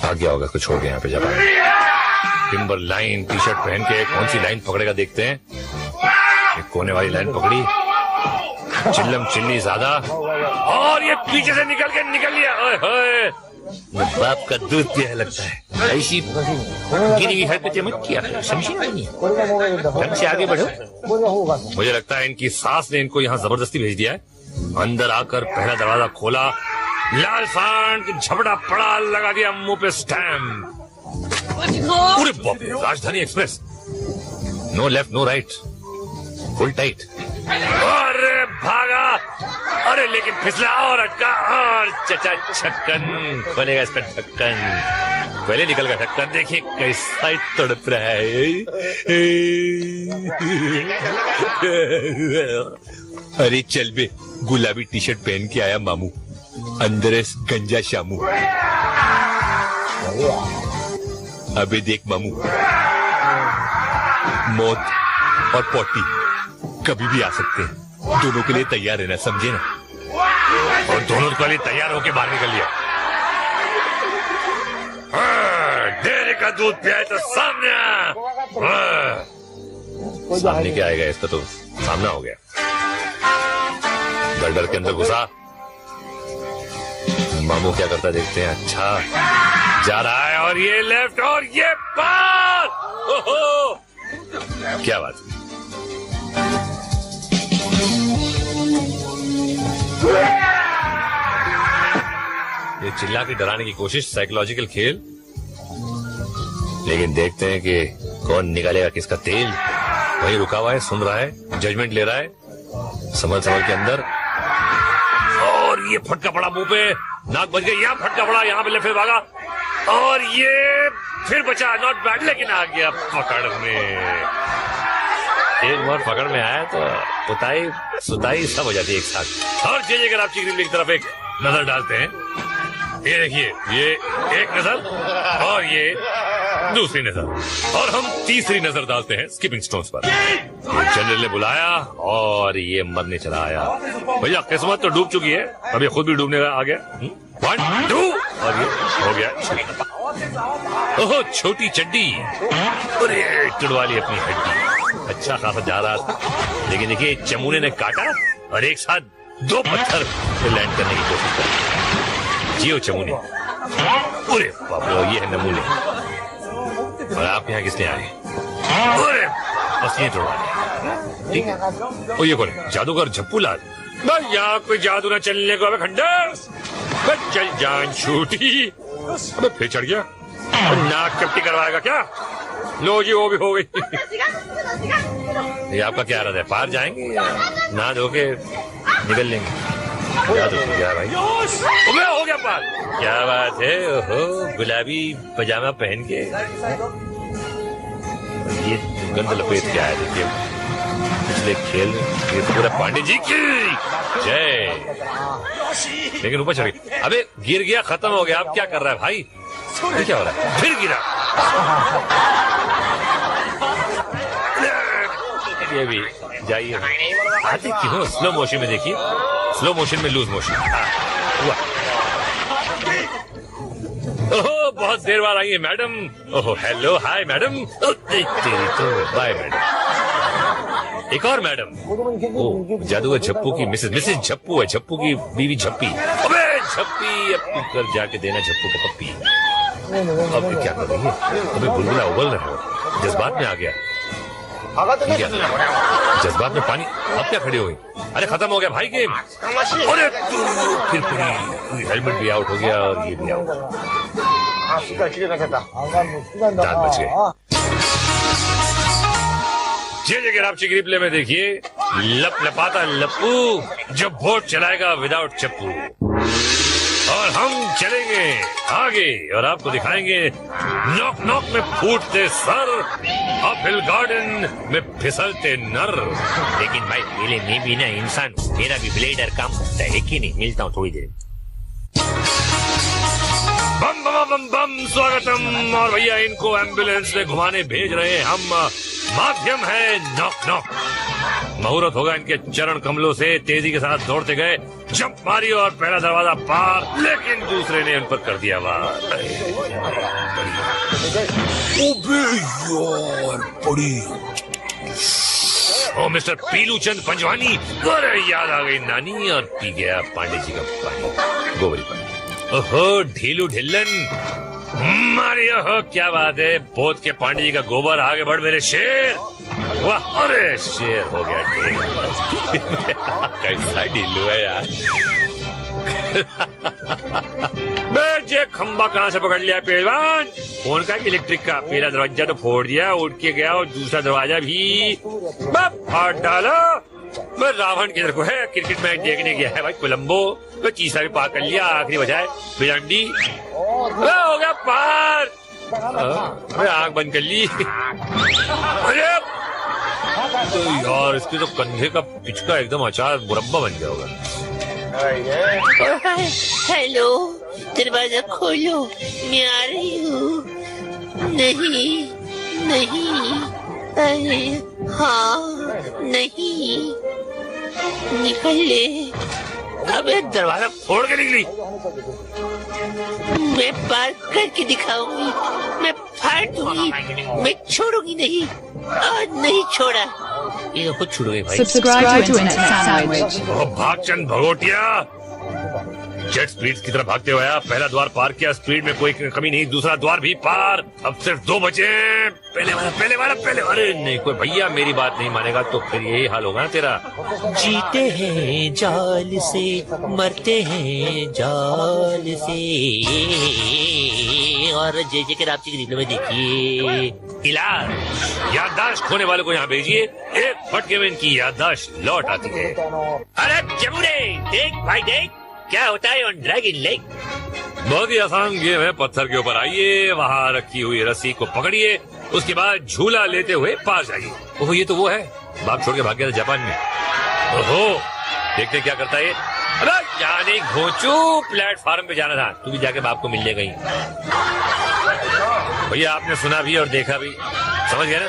आ गया होगा कुछ, हो गया यहाँ पे जापानी। टिम्बर लाइन टी शर्ट पहन के कौन सी लाइन पकड़ेगा देखते हैं। एक कोने वाली लाइन पकड़ी, चिल्लम चिल्ली ज्यादा, और ये पीछे से निकल लिया। ओए होए, बाप का दूध पिया लगता है। ऐसी गिरी हुई हरकतें मत किया करो, समझी नहीं? ढंग से आगे बढ़ो। मुझे लगता है इनकी सास ने इनको यहाँ जबरदस्ती भेज दिया है। अंदर आकर पहला दरवाजा खोला, लाल सांड झपड़ा पड़ा, लगा दिया मुंह पे स्टैम्प। पूरे बाप रे, Rajdhani express. No left no right, full tight. अरे भागा, अरे लेकिन फिसला और अटका और चचा छक्कन बनेगा इसका ढक्कन। पहले निकल गया था। देखिए कैसा ही तड़प रहा है। अरे चल बे, गुलाबी टी शर्ट पहन के आया मामू, अंदर गंजा शामू। अबे देख मामू, मौत और पोटी कभी भी आ सकते हैं, दोनों के लिए तैयार रहना, समझे ना? और दोनों के लिए तैयार होके बाहर निकल लिया। डेयरी का दूध पिया तो सामने सामने क्या आएगा, इसका तो सामना हो गया। डर के अंदर घुसा। मामू क्या करता देखते हैं। अच्छा जा रहा है, और ये लेफ्ट और ये पार। ओहो क्या बात। ये चिल्ला के डराने की कोशिश, साइकोलॉजिकल खेल। लेकिन देखते हैं कि कौन निकालेगा किसका तेल। वही रुका हुआ है, सुन रहा है, जजमेंट ले रहा है, संभल के अंदर। और ये फटका पड़ा मुंह पे, नाक बच गई, यहाँ फटका पड़ा, यहाँ पे लेफ्ट भागा, और ये फिर बचा, नॉट बैड, लेकिन आ गया पकड़ में। एक बार पकड़ में आया तो पुताई सुताई सब हो जाती है एक साथ। और चलिए अगर आप चिकनी की तरफ एक नजर डालते हैं, ये देखिए, ये एक नजर और ये दूसरी नजर, और हम तीसरी नजर डालते हैं स्किपिंग स्टोन्स पर। जनरल ने बुलाया और ये मरने चला आया। भैया किस्मत तो डूब चुकी है, अभी खुद भी डूबने आ गया। 1 2 और ये हो गया। ओह छोटी चड्डी, अरे टुड़वा ली अपनी हड्डी। अच्छा खासा जा रहा था, लेकिन देखिए चमूने ने काटा और एक साथ 2 पत्थर पे लैंड करने की कोशिश की। जियो चमूने। अरे बाप रे, ये है नमूने। और आप यहाँ किसने आए? अरे असली तोड़वाने, ठीक है। और ये कौन है? जादूगर झप्पू लाल। यहाँ कोई जादू ना चलने को। अबे खंडर, चल जान छूटी। अबे फिर चढ़ गया, नाक चपटी करवाएगा क्या? लो जी, वो भी हो गई। ये आपका क्या इरादा है, पार जाएंगे या ना धो के निकल लेंगे? क्या भाई, हो गया पार। क्या बात है, ओहो गुलाबी पजामा पहन के, ये गंद लपेट के आया। देखिए पिछले खेल ये पूरा पांडे जी की जय। लेकिन ऊपर चढ़ गया, अबे गिर गया, खत्म हो गया। अब क्या कर रहा है भाई? ये क्या हो रहा है? फिर गिरा। ये भी जाइए, आते क्यों? स्लो मोशन में देखिए, स्लो मोशन में लूज मोशन हुआ। ओहो बहुत देर बाद आई है मैडम। ओहो हेलो, हाय मैडम। तेरी तो बाय मैडम। एक और मैडम, ओ जादूगर झप्पू की मिसेस झप्पू है, झप्पू की बीवी झप्पी। अबे झप्पी, अब कर जाके देना झप्पू को पप्पी। अब क्या कर रही है? अबे बुलबुला उबल रहा है, जज्बात में आ गया। जज्बात में पानी। अब क्या खड़ी हो गई? अरे खत्म हो गया भाई गेम। अरे फिर पूरी हेलमेट भी आउट हो गया और ये भी आउट। दांत बच गए। ये जगह आप चिकरी प्ले में देखिए, लप लपाता लप्पू जो वोट चलाएगा विदाउट चप्पू। और हम चलेंगे आगे और आपको दिखाएंगे नॉक नॉक में फूटते सर, अपहिल गार्डन में फिसलते नर। लेकिन भाई पहले मैं भी ना इंसान हूँ, मेरा भी ब्लेडर काम होता है कि नहीं? मिलता हूँ थोड़ी देर। बम बम बम बम स्वागतम। और भैया इनको एम्बुलेंस में घुमाने भेज रहे हैं हम। माध्यम है नॉक नॉक। मुहूर्त होगा इनके चरण कमलों से। तेजी के साथ दौड़ते गए, जंप मारी और पहला दरवाजा पार, लेकिन दूसरे ने उन पर कर दिया वार। बड़ी ओ मिस्टर पीलू चंद पंजवानी। अरे याद आ गई नानी, और पी गया पांडे जी का पानी, गोबरी पानी। ओहो ढीलू ढिल्लन मारी। ओहो क्या बात है, बोध के पांडे जी का गोबर। आगे बढ़ मेरे शेर। वाह, अरे शेर हो गया कैसा ढीलू है यार। बेचे खंबा कहाँ से पकड़ लिया पहलवान? फोन का इलेक्ट्रिक का। पहला दरवाजा तो फोड़ दिया, उठ के गया, और दूसरा दरवाजा भी फाड़ डाला। मैं रावण किधर को है, क्रिकेट मैच देखने गया है भाई कोलंबो। तो तीसरा भी पार कर लिया, आखिरी बजाय भिलंडी। हो गया पार। अरे आग बंद कर ली। अरे तो यार इसके तो कंधे का पिचका एकदम अचार मुरब्बा बन गया होगा। हेलो, दरवाजा खोलो, मैं आ रही हूँ। नहीं नहीं, अरे हाँ नहीं, निकल ले। अबे दरवाजा फोड़ के निकली। मैं पार करके दिखाऊंगी, मैं फाड़ दूंगी, मैं छोड़ूंगी नहीं, आज नहीं छोड़ा। ये खुद छुड़ गई भाई। Subscribe to Internet Sandwich. भाग चंद भगोटिया, जेट स्पीड की तरफ भागते हुए आया। पहला द्वार पार किया, स्पीड में कोई कमी नहीं। दूसरा द्वार भी पार। अब सिर्फ 2 बचे। पहले वाला। अरे नहीं, कोई भैया मेरी बात नहीं मानेगा तो फिर यही हाल होगा ना तेरा। जीते हैं जाल से, मरते हैं जाल से। और जय जय के रापची की रीलों में देखिए। इलाज याददाश्त खोने वाले को यहाँ भेजिए, एक फटके में इनकी याददाश्त लौट आती है। अरे जमुने, देख भाई देख, क्या होता है ऑन ड्रैगन लेक। बहुत ही आसान गेम है। पत्थर के ऊपर आइए, वहाँ रखी हुई रस्सी को पकड़िए, उसके बाद झूला लेते हुए पास जाइए। ओहो, ये तो वो है बाप छोड़ के भाग गया था जापान में। ओहो, देखते क्या करता है। अरे जाने घोंचू, प्लेटफार्म पे जाना था। तू भी जाके बाप को मिल ले गई। भैया आपने सुना भी और देखा भी, समझ गए ना।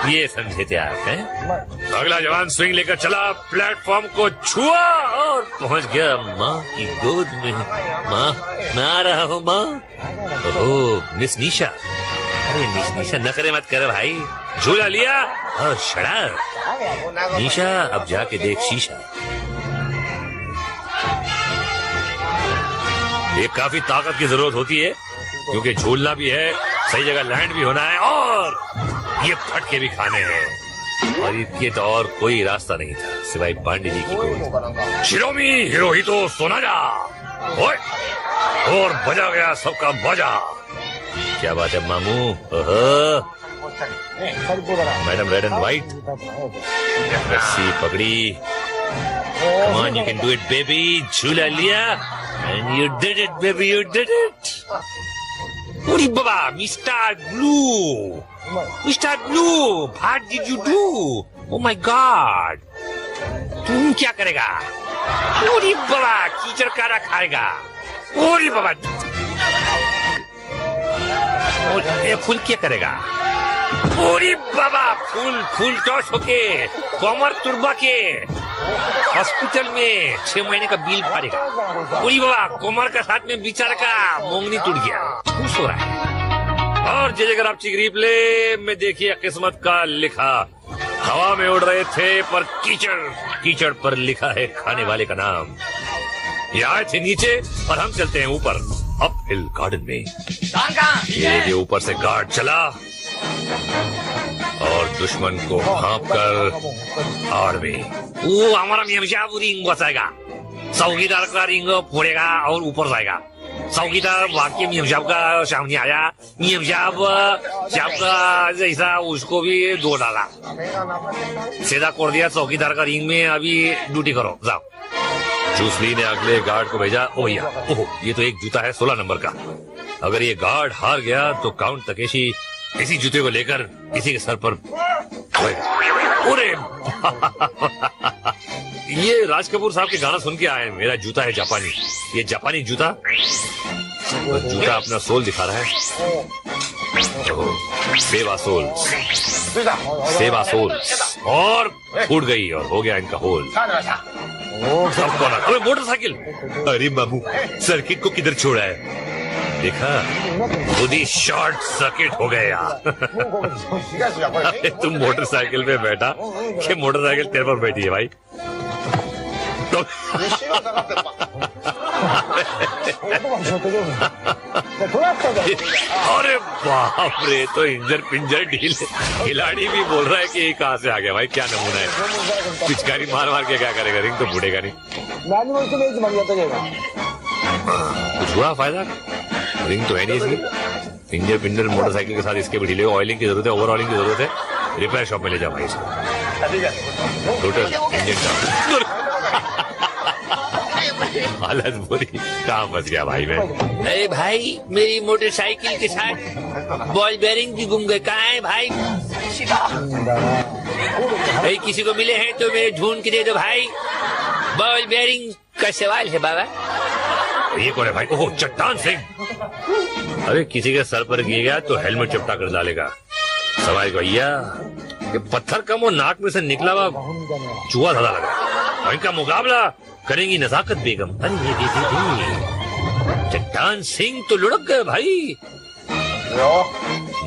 ये समझे थे आप हैं? अगला जवान स्विंग लेकर चला, प्लेटफॉर्म को छुआ और पहुंच गया माँ की गोद में। माँ, मैं आ रहा हूँ माँ। ओह मिस निशा। अरे मिस निशा नखरे मत कर भाई। झूला लिया और शराब। निशा अब जाके देख शीशा। ये काफी ताकत की जरूरत होती है क्योंकि झूलना भी है, सही जगह लैंड भी होना है और ये फटके भी खाने हैं। और इसके तो और कोई रास्ता नहीं था सिवाय पांडे जी की गोद। शिरोमी हिरोहितो सोनाजा। ओए, और बजा गया सबका बाजा। क्या बात है मामू। मैडम रेड एंड व्हाइट, रस्सी पकड़ी। Come on, you can do it, baby. झूला लिया and you did it, baby, you did it. अरे बाबा, Mister Blue, what did you do? Oh my God, तुम क्या करेगा? अरे बाबा, कीचड़ कारा खाएगा। अरे बाबा, ये फूल क्या करेगा? अरे बाबा, फूल टॉस होके कमर तुरबा के हॉस्पिटल में 6 महीने का बिल फाड़ेगा। अरे बाबा, कमर का साथ में बेचारा का मोंगनी टूट गया, खुश हो रहा है। और जय आप चिक रिप्ले में देखिए किस्मत का लिखा। हवा में उड़ रहे थे पर कीचड़ पर लिखा है खाने वाले का नाम। ये आए थे नीचे और हम चलते हैं ऊपर अप हिल गार्डन में। ये ऊपर से गार्ड चला और दुश्मन को भांप कर आड़ में वो हमारा मियाँ रिंग बचाएगा। चौकीदार का रिंग फोड़ेगा और ऊपर जाएगा। चौकीदार वाक्य मियाँ का सामने आया। मियाँ का जैसा उसको भी दो डाला, सीधा कर दिया चौकीदार का रिंग में। अभी ड्यूटी करो, जाओ। जूसली ने अगले गार्ड को भेजा। ओह ये तो एक जूता है 16 नंबर का। अगर ये गार्ड हार गया तो काउंट तकेशी इसी जूते को लेकर इसी के सर पर। अरे ये राज कपूर साहब के गाना सुन के आए। मेरा जूता है जापानी। ये जापानी जूता अपना सोल दिखा रहा है। सेवा सोल और फूट गई और हो गया इनका होल। अरे मोटरसाइकिल, अरे मामू सर्किट को किधर छोड़ा है? देखा, खुद ही शॉर्ट सर्किट हो गया। अरे तुम मोटरसाइकिल पे बैठा कि मोटरसाइकिल तेरे पर बैठी है भाई? तो अरे बाप रे, तो इंजर पिंजर ढील। खिलाड़ी भी बोल रहा है कि ये कहाँ से आ गया भाई? क्या नमूना है? पिचकारी मार के क्या करेगा? रिंग तो फूटेगा नहीं। कुछ हुआ फायदा? रिंग तो है नहीं इसकी। इंजर पिंजर मोटरसाइकिल के साथ इसके भी ढीले। ऑयलिंग की जरूरत है, ओवर ऑयलिंग की जरूरत है। रिपेयर शॉप में ले जाओ भाई इसको। टोटल इंजन हालत बुरी, कहाँ फंस गया भाई मैं? अरे भाई, मेरी मोटरसाइकिल के साथ बॉल बेरिंग भी गुम गए। कहाँ है भाई? भाई किसी को मिले हैं तो मेरे ढूंढ के दे दो भाई। बॉल बेरिंग का सवाल है बाबा। ये कौन है भाई? ओह, चट्टान सिंह। अरे किसी के सर पर गिरेगा तो हेलमेट चिपटा कर डालेगा। सवाल भैया, ये पत्थर कम और नाक में से निकला हुआ चूहा ज्यादा लग रहा है। और इनका मुकाबला करेंगी नजाकत बेगम। अरे चट्टान सिंह तो लुढ़क गए भाई।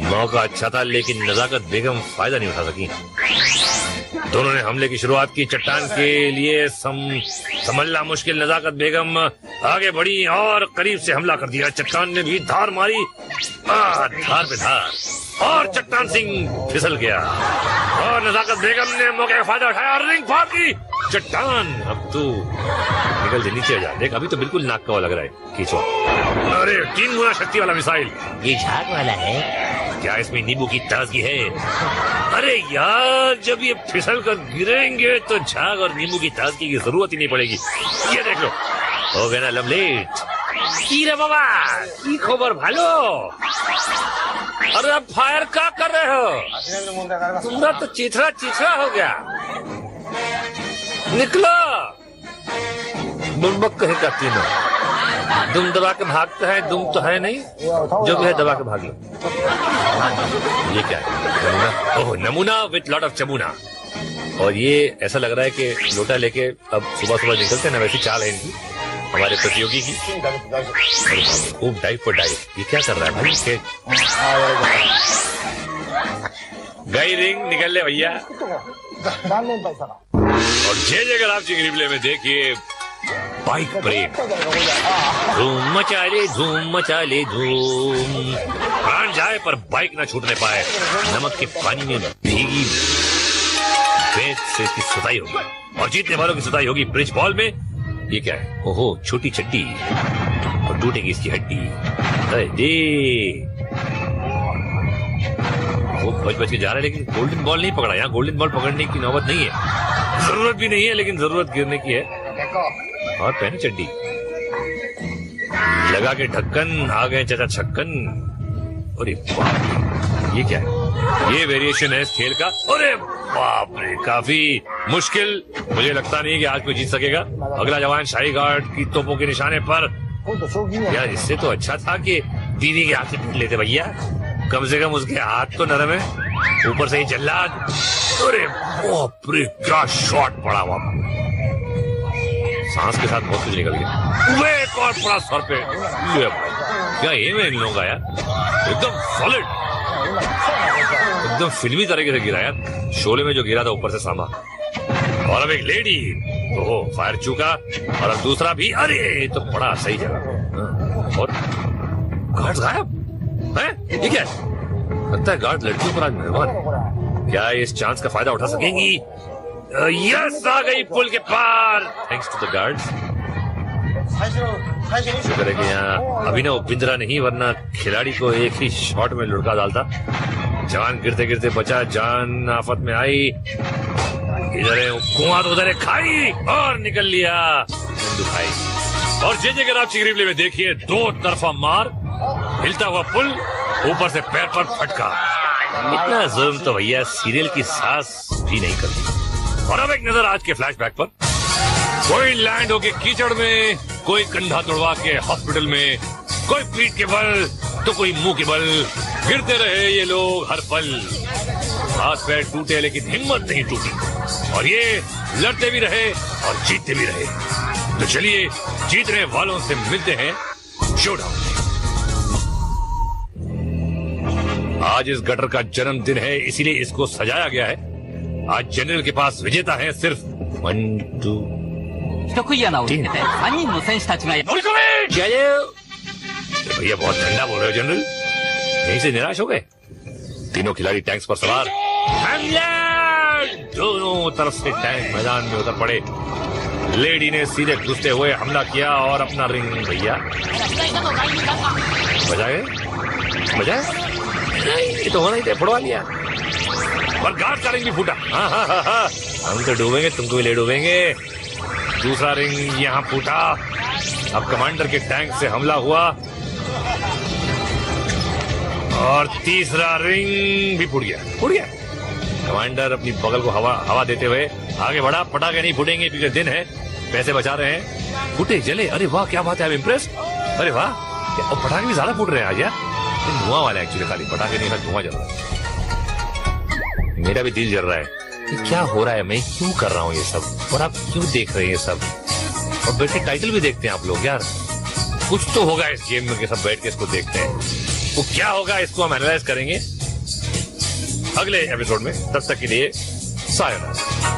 मौका अच्छा था लेकिन नजाकत बेगम फायदा नहीं उठा सकी। दोनों ने हमले की शुरुआत की। चट्टान के लिए संभलना मुश्किल। नजाकत बेगम आगे बढ़ी और करीब से हमला कर दिया। चट्टान ने भी धार मारी, धार पे धार, और चट्टान सिंह फिसल गया। और नजाकत बेगम ने मौके का फायदा उठाया और रिंग फाड़ दी। चट्टान, अब तू निकल दे, नीचे जा। देख, अभी तो बिल्कुल नाक का लग रहा है। खींचो। अरे 3 गुना शक्ति वाला मिसाइल। ये झाग वाला है क्या? इसमें नींबू की ताजगी है? अरे यार, जब ये फिसल कर गिरेंगे तो झाग और नींबू की ताजगी की जरूरत ही नहीं पड़ेगी। ये देख लो, हो गया ना लमलेट। की रे बाबा, की खबर भालो? अरे अब फायर क्या कर रहे हो? तुम्हारा तो चिथरा चिथरा हो गया। निकलो। बुड़बक कहे का तीनों। दुम दबा के भागते हैं, दुम तो है नहीं, जो भी है दबा के भाग लो। ये क्या है? नमूना? ओह, नमूना विथ लॉट ऑफ चमूना। और ये ऐसा लग रहा है कि लोटा लेके अब सुबह सुबह निकलते हैं ना, वैसी चाल है इनकी, हमारे प्रतियोगी की। खूब डाइव पर डाइव। ये क्या कर रहा है भाई? गई रिंग, निकल ले भैया। और जे अगर आप रिप्ले में देखिए, बाइक ब्रेक, धूम मचा ले, धूम मचा ले, धूम। प्राण जाए पर बाइक ना छूटने पाए। नमक के पानी में भीगी पेट से इसकी सुताई होगी और जीतने वालों की सुताई होगी ब्रिज बॉल में। ये क्या है? ओहो, छोटी चड्डी, और टूटेगी इसकी हड्डी। अरे वो बच के जा रहा है लेकिन गोल्डन बॉल नहीं पकड़ा। यहाँ गोल्डन बॉल पकड़ने की नौबत नहीं है, जरूरत भी नहीं है, लेकिन जरूरत गिरने की है। और पहने चड्डी, लगा के ढक्कन, आ गए चाचा छक्कन। अरे बाप, ये क्या है? ये वेरिएशन है इस खेल का। अरे बाप रे, काफी मुश्किल। मुझे लगता नहीं कि आज कोई जीत सकेगा। अगला जवान शाही गार्ड की तोपों के निशाने पर। यार, इससे तो अच्छा था कि दीदी के हाथ से पीट लेते भैया, कम से कम उसके हाथ तो नरम है, ऊपर से ही जल्लाद। अरे बाप रे, क्या शॉट पड़ा वहां। सांस के साथ बहुत कुछ निकल गया। वे एक और पड़ा सर पे। ये भाई, क्या एम है इन लोगों का यार? एकदम सॉलिड, एकदम फिल्मी तरीके से गिरा यार। शोले में जो गिरा था ऊपर से सांभा। और अब एक लेडी, ओहो, फायर चूका। और अब दूसरा भी। अरे तो पड़ा सही जगह। और गार्ड गायब है? ये क्या है? लगता है गार्ड लड़कियों पर आज मेहरबान। क्या इस चांस का फायदा उठा सकेंगी? यस, आ गई पुल के पार, थैंक्स टू द गार्ड्स। शुक्र है कि यहाँ अभिनव बिंद्रा नहीं, वरना खिलाड़ी को एक ही शॉट में लुढ़का डालता। जवान गिरते गिरते बचा, जान आफत में आई। इधर है कुआं तो उधर है खाई, और निकल लिया खाई। और जे अगर आप चिगरी में देखिए, 2 तरफा मार, हिलता हुआ पुल, ऊपर से पैर पर फटका। इतना जुल्म तो भैया सीरियल की सास भी नहीं करती। और अब एक नजर आज के फ्लैशबैक पर। कोई लैंड होके कीचड़ में, कोई कंधा तोड़वा के हॉस्पिटल में, कोई पीठ के बल तो कोई मुंह के बल। गिरते रहे ये लोग हर पल, हाथ पैर टूटे लेकिन हिम्मत नहीं टूटी। और ये लड़ते भी रहे और जीतते भी रहे। तो चलिए जीतने वालों से मिलते हैं शोडाउन। आज इस गटर का जन्मदिन है, इसीलिए इसको सजाया गया है। आज जनरल के पास विजेता है सिर्फ 1, 2, 3। भैया बहुत ठंडा बोल रहे हो जनरल, यहीं से निराश हो गए? तीनों खिलाड़ी टैंक्स पर सवार, दोनों तरफ से टैंक मैदान में उतर पड़े। लेडी ने सीधे घुसते हुए हमला किया और अपना रिंग भैया बजाए। ये तो होना ही था, फुड़वा लिया। और गार्ड का रिंग भी फूटा। हाँ, हम तो डूबेंगे, तुमको भी ले डूबेंगे। दूसरा रिंग यहाँ फूटा। अब कमांडर के टैंक से हमला हुआ और तीसरा रिंग भी फूट गया। कमांडर अपनी बगल को हवा देते हुए आगे बढ़ा। पटाखे नहीं फूटेंगे क्योंकि दिन है, पैसे बचा रहे हैं। फूटे जले, अरे वाह क्या बात है, इम्प्रेस। अरे वाह, और पटाखे भी ज्यादा फूट रहे हैं आज यार। धुआं वाला एक्चुअली, खाली पटाखे नहीं, धुआं जल रहा है। मेरा भी दिल जल रहा है कि क्या हो रहा है, मैं क्यों कर रहा हूँ ये सब, और आप क्यों देख रहे हैं ये सब। और बैठ के टाइटल भी देखते हैं आप लोग यार। कुछ तो होगा इस गेम में कि सब बैठ के इसको देखते हैं। वो क्या होगा इसको हम एनालाइज करेंगे अगले एपिसोड में। तब तक के लिए सायोनारा।